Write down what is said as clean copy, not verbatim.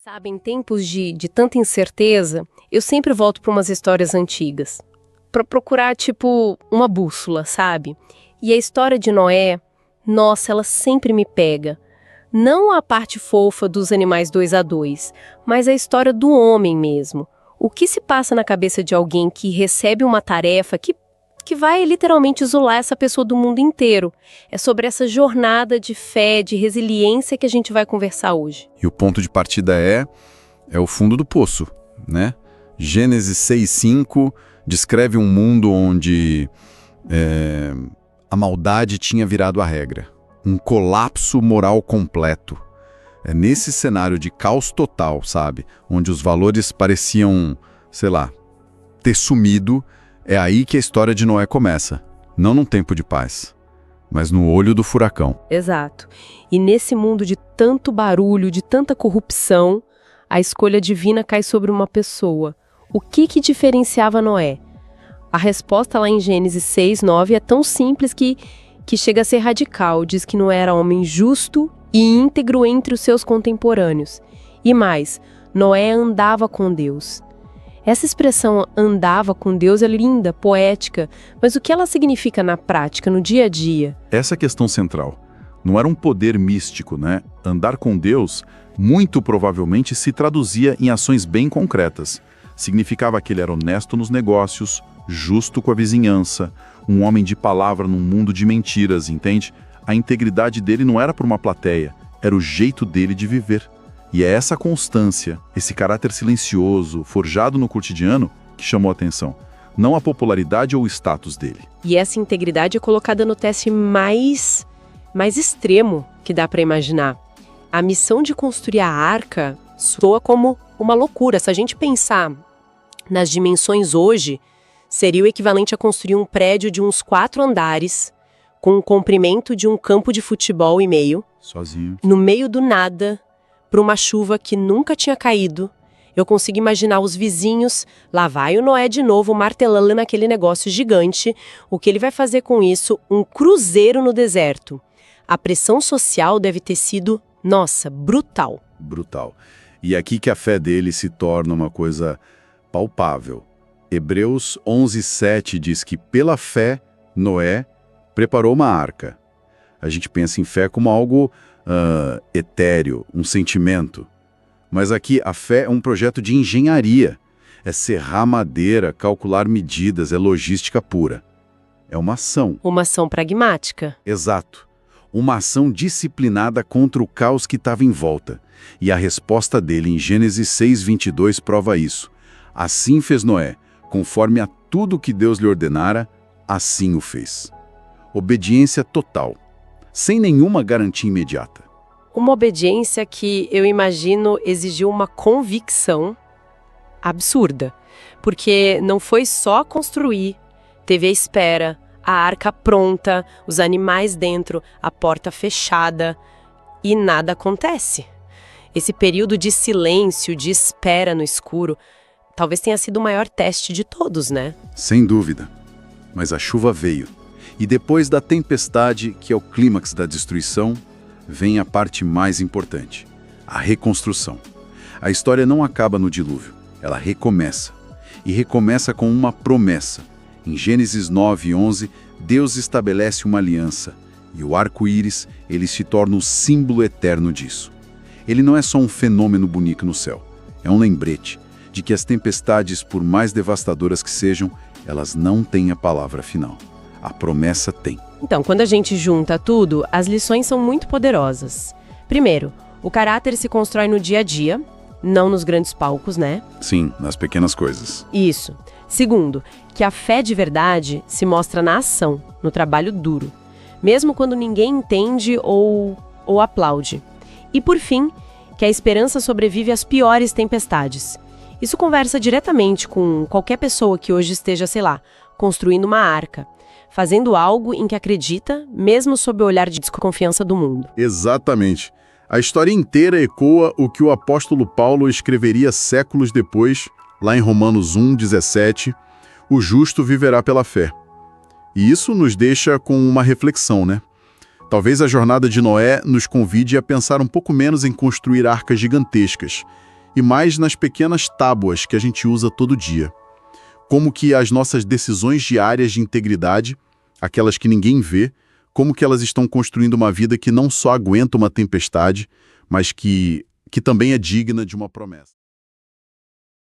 Sabe, em tempos de tanta incerteza, eu sempre volto para umas histórias antigas, para procurar, tipo, uma bússola, sabe? E a história de Noé, nossa, ela sempre me pega. Não a parte fofa dos animais 2 a 2, mas a história do homem mesmo. O que se passa na cabeça de alguém que recebe uma tarefa que vai literalmente isolar essa pessoa do mundo inteiro? É sobre essa jornada de fé, de resiliência que a gente vai conversar hoje. E o ponto de partida é o fundo do poço, né? Gênesis 6:5 descreve um mundo onde a maldade tinha virado a regra. Um colapso moral completo. É nesse cenário de caos total, sabe? Onde os valores pareciam, sei lá, ter sumido. É aí que a história de Noé começa. Não num tempo de paz, mas no olho do furacão. Exato. E nesse mundo de tanto barulho, de tanta corrupção, a escolha divina cai sobre uma pessoa. O que diferenciava Noé? A resposta lá em Gênesis 6:9 é tão simples que chega a ser radical. Diz que Noé era homem justo e íntegro entre os seus contemporâneos. E mais, Noé andava com Deus. Essa expressão andava com Deus é linda, poética, mas o que ela significa na prática, no dia a dia? Essa é a questão central. Não era um poder místico, né? Andar com Deus, muito provavelmente, se traduzia em ações bem concretas. Significava que ele era honesto nos negócios, justo com a vizinhança, um homem de palavra num mundo de mentiras, entende? A integridade dele não era por uma plateia, era o jeito dele de viver. E é essa constância, esse caráter silencioso, forjado no cotidiano, que chamou a atenção. Não a popularidade ou o status dele. E essa integridade é colocada no teste mais extremo que dá para imaginar. A missão de construir a arca soa como uma loucura. Se a gente pensar nas dimensões hoje, seria o equivalente a construir um prédio de uns 4 andares, com o comprimento de um campo de futebol e meio. Sozinho. No meio do nada, para uma chuva que nunca tinha caído. Eu consigo imaginar os vizinhos, lá vai o Noé de novo, martelando naquele negócio gigante. O que ele vai fazer com isso? Um cruzeiro no deserto. A pressão social deve ter sido, nossa, brutal. Brutal. E é aqui que a fé dele se torna uma coisa palpável. Hebreus 11:7 diz que pela fé, Noé preparou uma arca. A gente pensa em fé como algo etéreo, um sentimento. Mas aqui a fé é um projeto de engenharia. É serrar madeira, calcular medidas, é logística pura. É uma ação. Uma ação pragmática. Exato. Uma ação disciplinada contra o caos que estava em volta. E a resposta dele em Gênesis 6:22 prova isso. Assim fez Noé, conforme a tudo que Deus lhe ordenara, assim o fez. Obediência total, sem nenhuma garantia imediata. Uma obediência que eu imagino exigiu uma convicção absurda. Porque não foi só construir, teve a espera, a arca pronta, os animais dentro, a porta fechada e nada acontece. Esse período de silêncio, de espera no escuro, talvez tenha sido o maior teste de todos, né? Sem dúvida. Mas a chuva veio. E depois da tempestade, que é o clímax da destruição, vem a parte mais importante, a reconstrução. A história não acaba no dilúvio, ela recomeça. E recomeça com uma promessa. Em Gênesis 9:11, Deus estabelece uma aliança. E o arco-íris, ele se torna o símbolo eterno disso. Ele não é só um fenômeno bonito no céu. É um lembrete de que as tempestades, por mais devastadoras que sejam, elas não têm a palavra final. A promessa tem. Então, quando a gente junta tudo, as lições são muito poderosas. Primeiro, o caráter se constrói no dia a dia, não nos grandes palcos, né? Sim, nas pequenas coisas. Isso. Segundo, que a fé de verdade se mostra na ação, no trabalho duro, mesmo quando ninguém entende ou aplaude. E por fim, que a esperança sobrevive às piores tempestades. Isso conversa diretamente com qualquer pessoa que hoje esteja, sei lá, construindo uma arca, fazendo algo em que acredita, mesmo sob o olhar de desconfiança do mundo. Exatamente. A história inteira ecoa o que o apóstolo Paulo escreveria séculos depois, lá em Romanos 1:17, o justo viverá pela fé. E isso nos deixa com uma reflexão, né? Talvez a jornada de Noé nos convide a pensar um pouco menos em construir arcas gigantescas e mais nas pequenas tábuas que a gente usa todo dia. Como que as nossas decisões diárias de integridade, aquelas que ninguém vê, como que elas estão construindo uma vida que não só aguenta uma tempestade, mas que também é digna de uma promessa.